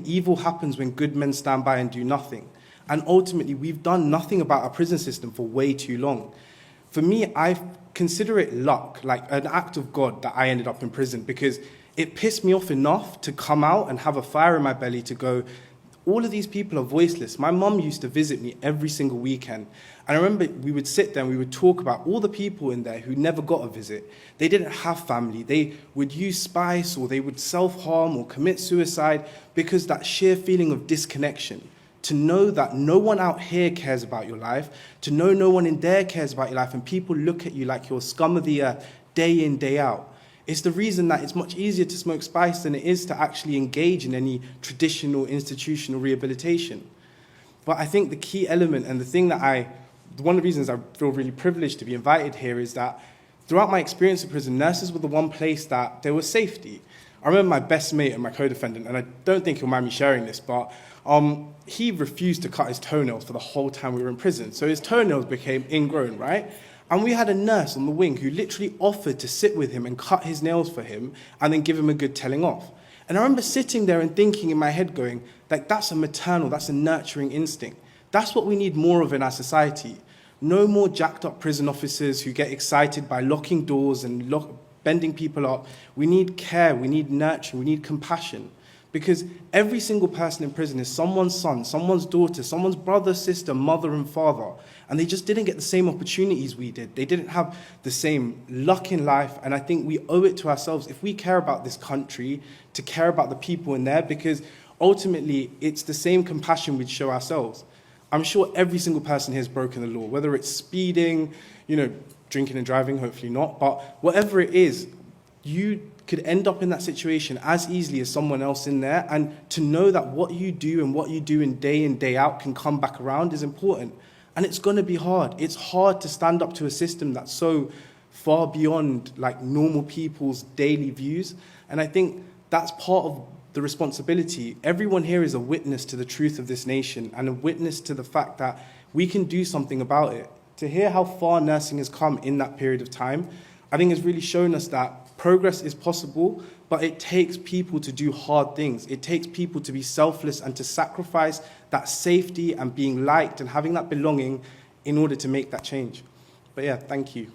evil happens when good men stand by and do nothing. And ultimately, we've done nothing about our prison system for way too long. For me, I consider it luck, like an act of God that I ended up in prison, because it pissed me off enough to come out and have a fire in my belly to go, all of these people are voiceless. My mum used to visit me every single weekend. And I remember we would sit there and we would talk about all the people in there who never got a visit. They didn't have family. They would use spice, or they would self-harm or commit suicide because that sheer feeling of disconnection. To know that no one out here cares about your life, to know no one in there cares about your life, and people look at you like you're scum of the earth day in, day out. It's the reason that it's much easier to smoke spice than it is to actually engage in any traditional institutional rehabilitation. But I think the key element, and the thing that one of the reasons I feel really privileged to be invited here, is that throughout my experience in prison, nurses were the one place that there was safety. I remember my best mate and my co-defendant, and I don't think he'll mind me sharing this, but he refused to cut his toenails for the whole time we were in prison. So his toenails became ingrown, right? And we had a nurse on the wing who literally offered to sit with him and cut his nails for him and then give him a good telling off. And I remember sitting there and thinking in my head going, like, that's a maternal, that's a nurturing instinct. That's what we need more of in our society. No more jacked up prison officers who get excited by locking doors and bending people up. We need care, we need nurturing, we need compassion. Because every single person in prison is someone's son, someone's daughter, someone's brother, sister, mother, and father. And they just didn't get the same opportunities we did. They didn't have the same luck in life. And I think we owe it to ourselves, if we care about this country, to care about the people in there, because ultimately it's the same compassion we'd show ourselves. I'm sure every single person here has broken the law, whether it's speeding, drinking and driving, hopefully not, but whatever it is, you could end up in that situation as easily as someone else in there, and to know that what you do and what you do in, day out, can come back around is important. And it's going to be hard. It's hard to stand up to a system that's so far beyond like normal people's daily views. And I think that's part of the responsibility. Everyone here is a witness to the truth of this nation and a witness to the fact that we can do something about it. To hear how far nursing has come in that period of time, I think has really shown us that progress is possible, but it takes people to do hard things. It takes people to be selfless and to sacrifice that safety and being liked and having that belonging in order to make that change. But yeah, thank you.